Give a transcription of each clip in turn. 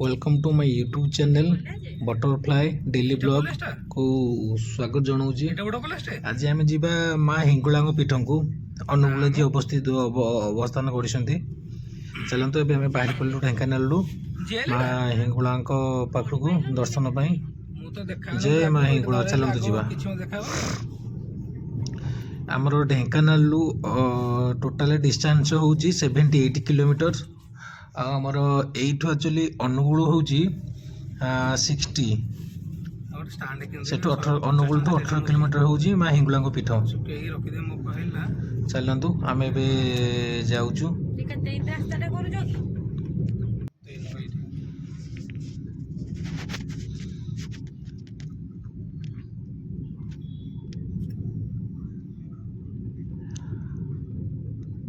Welcome to my YouTube channel butterfly daily blog को स्वागत जनाऊँगी। आज आम जा माँ हिंगुला पीठ को अनुगुल जी अवस्थित अवस्थान कर चलते आम बाहर पड़ू ढेंकानाल माँ हिंगुला पाखक दर्शन पाई। जय माँ हिंगुला चलते जा आमर ढेंकानाल टोटाल डिस्टेंस हूँ 78 किलोमीटर। आमर यू एक्चुअली अनुगुल हूँ 60 से अनुगुल तो 18 किलोमीटर हूँ माँ हिंगुला पीठ। चलतु आम ए जाऊँ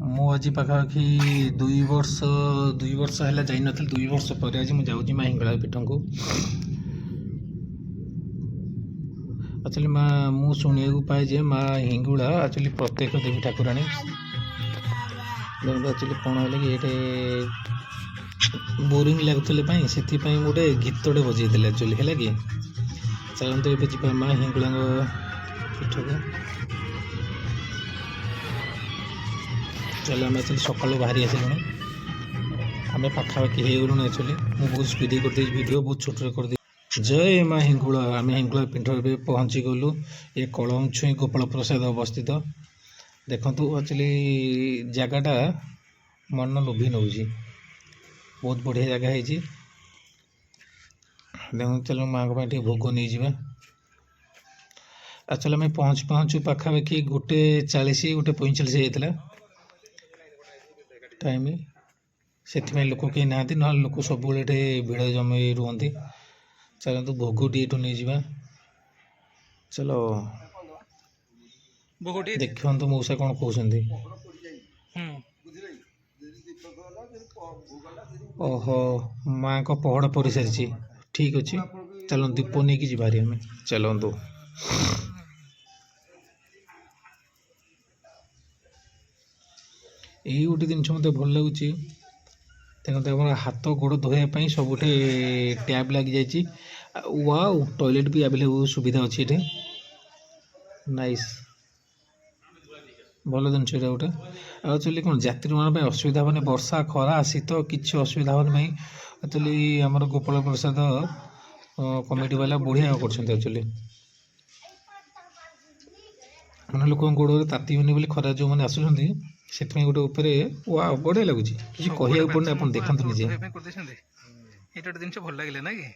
मु आज पाखापाखि 2 वर्ष है जाई नी 2 वर्ष पर आज मुझे माँ हिंगुला पीठ को। एक्चुअली माँ मु शुणा पाए जे माँ हिंगुला एक्चुअली प्रत्येक देवी ठाकुराणी एक्चुअली कौन है कि ये बोरिंग लगुले से गोटे गीतटे बजे एक्चुअली है कि चलते ए जा माँ हिंगुला पीठ को। चलो आम एक्चुअली सकाल बाहरी आसिलुँ आम पाखापाखि हो गलुँ। एक्चुअली मुझे बहुत स्पीड कर वीडियो बहुत छोटे कर दी। जय माँ हिंगुला आम हिंगुला पीठ में पहुँची गलु। ये कलमछुई गोपाल प्रसाद अवस्थित देखु एक्चुअली जगटा मन लोभी नौ बहुत बढ़िया जगह है। देखो चलो माँ को भोग नहीं जावा। एक्चुअली आम पहुँचु पहुँचु पाखापाखि 1:40 1:45 होता टाइम से लोक कहीं ना ना लोक सब भिड़ जमी रुहति। चलते भोग टी नहीं जावा। चलो देखो तो मौसा कौन कहते। ओहो माँ को पहड़ पड़ सारी ठीक अच्छे। चलो दीप नहीं कि बाहरी आम चलतु यही गोटे जिन मत भल लगुच देखो हाथ गोड़ धोयापाई सबुठे टैब लग जाइए। वाओ टॉयलेट भी अवेलेबल सुविधा अच्छी ये नाइस भल जिन गोटे। एक्चुअली कौन यात्री मान असुविधा हेनी वर्षा खरा शीत किसी असुविधा हेनी एक्चुअली आमर गोपाल प्रसाद कमिटी वाला बढ़िया कर एक्चुअली मैंने लोक गोड़ तातीबनी खरा जो मैंने आसुँच से गोटे उपर वाह बढ़िया लगुच कि कह पड़ना आप देखते निजे ये जिन भल लगे ना कि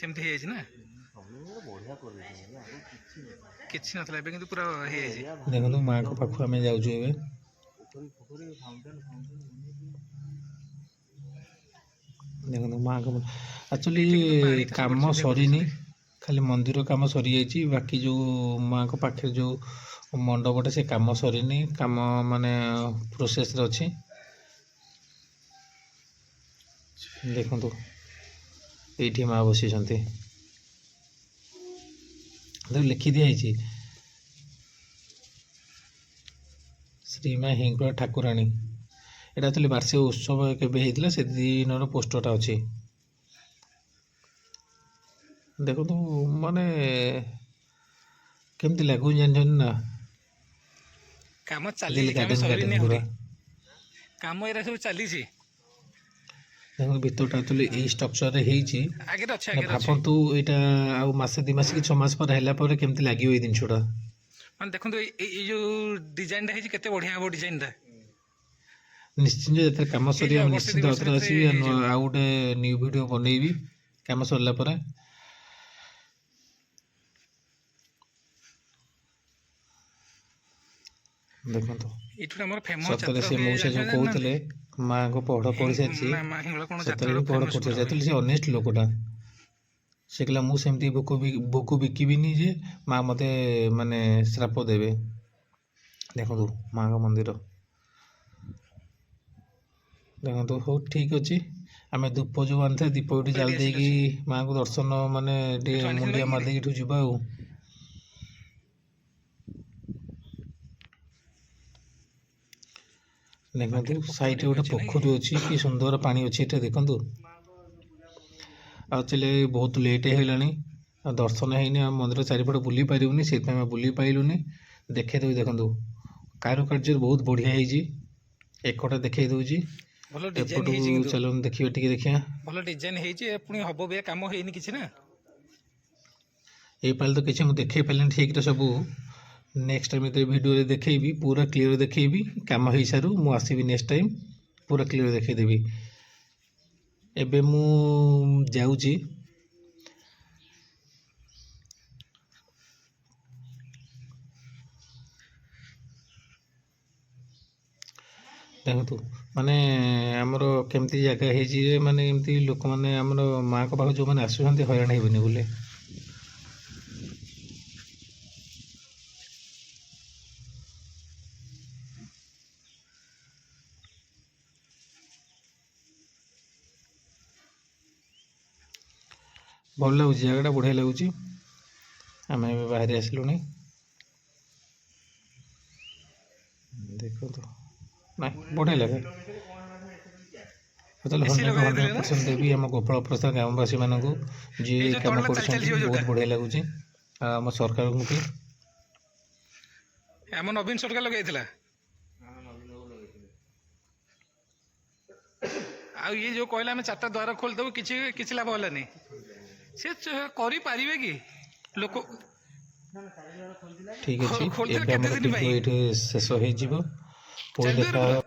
सेमती है ना किसी ना पूरा देखो माँ को पाख आम जाऊँ देखो माँ को एक्चुअली काम सरीनी खाली मंदिर काम सरी जाइए। बाकी जो माँ को पाखे जो मंडपटे से काम सरीनी काम माने प्रोसेस अच्छी देखो ये माँ बसी लिखि दिखाई श्री माँ हिंगुला ठाकुराणी यहाँ एक्चुअली वार्षिक उत्सव के से दिन पोस्टरटा अच्छी देखो तो माने केमती लगू जान ना काम चली काम एरा सब चली देखो भितरटा एक्चुअली ये स्ट्रक्चर भावतु यहाँ आसे 2 मास कि 6 मास पर है केमती लगे ये जिनटा मैं देखो ये डिजाइन केते बढ़िया हम डिजाइन निश्चिंत जो कम सर निश्चिंत आसबि आउ गोटे न्यू वीडियो बनईबी कम सरला देखो सतरे से मौसा जो कहते माँ को पहड़ पड़ सारी सतरे पहड़ पड़ सारी से अनेस्ट लोकटा से कहला मुझे भोग बिकबिनी जे माँ मत माने श्राप देवे। देखो माँ का मंदिर देखो हो ठीक अच्छे आम धूप जो आनी दीप ये जाल देकी माँ को दर्शन माने मुंडिया मारदे जा ଦେଖନ୍ତୁ ସାଇଡ଼ରେ ଗୋଟେ ପୋଖରୀ ଅଛି, କି ସୁନ୍ଦର ପାଣି ଅଛି ଏଟା ଦେଖନ୍ତୁ। ଆକ୍ଚୁଆଲି ବହୁତ ଲେଟ୍ ହେଇଗଲାଣି, ଆଉ ଦର୍ଶନ ହେଇନି, ଆମ ମନ୍ଦିର ଚାରିପଟେ ବୁଲି ପାରିବୁନି, ସେଥିପାଇଁ ଆମେ ବୁଲି ପାଇଲୁନି। ଦେଖେଇଦେବି ଦେଖନ୍ତୁ, କାରୁକାର୍ଯ୍ୟ ବହୁତ ବଢ଼ିଆ ହେଇଛି। ଏକଟା ଦେଖେଇ ଦେଉଛି, ଭଲ ଡିଜାଇନ ଏପଟକୁ ହେଇଛି କିନ୍ତୁ ଚାଲନ୍ତୁ ଦେଖିବା, ଟିକେ ଦେଖିବା। ଭଲ ଡିଜାଇନ ହେଇଛି, ପୁଣି ହବ ବି କାମ ହେଇନି କିଛି ନା। ଏଇ ପାଳି ତ କିଛି ମୁଁ ଦେଖେଇ ପାରିଲିନି ଠିକରେ ସବୁ। ନେକ୍ସଟ ଟାଇମ୍ ଭିତରେ ଭିଡ଼ିଓରେ ଦେଖେଇବି, ପୁରା କ୍ଲିୟର ଦେଖେଇବି। କାମ ହେଇସାରୁ ମୁଁ ଆସିବି ନେକ୍ସଟ ଟାଇମ୍, ପୁରା କ୍ଲିୟର ଦେଖେଇଦେବି। ଏବେ ମୁଁ ଯାଉଛି, ଦେଖନ୍ତୁ ମାନେ ଆମର କେମିତି ଜାଗା ହେଇଛି ଯେ ମାନେ ଏମିତି ଲୋକମାନେ ଆମର ମାଆଙ୍କ ପାଖକୁ ଯେଉଁମାନେ ଆସୁଛନ୍ତି ହଇରାଣ ହେବେନି ବୋଲି। ଭଲ ଲାଗୁଛି, ଜାଗାଟା ବଢ଼ିଆ ଲାଗୁଛି। ଆମେ ଏବେ ବାହାରି ଆସିଲୁଣି, ଦେଖନ୍ତୁ ନାଇଁ ବଢ଼ିଆ ଲାଗେ। ତାହେଲେ ଏସି ହଣ୍ଡ୍ରେଡ ଲଗା ଯାଇଥିଲେ ନା 100% ଦେବି ଆମ ଗୋପାଳ ପ୍ରସାଦ ଗ୍ରାମବାସୀମାନଙ୍କୁ, ଯିଏ ଏଇ ଏ ଯୋଉ କାମ ତଳଟା ଚାଲି ଚାଲି କରିଛନ୍ତି। ଯିବ ଯୋଉଟା ବହୁତ ବଢ଼ିଆ ଲାଗୁଛି। ଆଉ ଆମ ସରକାରଙ୍କୁ ବି ଆମ ନବୀନ ସରକାର ଲଗେଇଥିଲା। ଆଉ ଇଏ ଯୋଉ କହିଲା ଆମେ 4ଟା ଦ୍ୱାର ଖୋଲିଦେବୁ, କିଛି ଲାଭ ହେଲାନି। ସେ କରିପାରିବେ କି ଲୋକ? ଠିକ୍ ଅଛି। ଖୋଲିଦେଲେ ଏବେ କେତେ ଆମର ଦିନ ଭିଡ଼ିଓ ପାଇଁ? ଏଇଠି ଶେଷ ହେଇଯିବ। ପୁଣି 4 ଦ୍ୱାର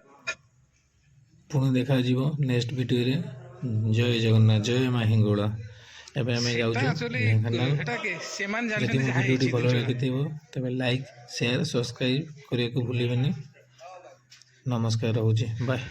ପୁରା ଦେଖାଯିବ ନେକ୍ସଟ ଭିଡ଼ିଓରେ। ଜୟ ଜଗନ୍ନାଥ, ଜୟ ମା ହିଙ୍ଗୁଳା। ଏବେ ଆମେ ସେଟା ଯାଉଛୁ ଆକ୍ଚୁଆଲି ଢେଙ୍କାନାଳ। ସେଟା ସେମାନେ ଯଦି ଜାଣିଛନ୍ତି ମୋ ଯାହା ଭିଡ଼ିଓଟି ହେଇଛି ଭଲ ଜିନିଷଟା। ଲାଗିଥିବ ତେବେ ଲାଇକ୍, ସେୟାର, ସବସ୍କ୍ରାଇବ୍ କରିବାକୁ ଭୁଲିବେନି। ନମସ୍କାର, ରହୁଛି, ବାଏ।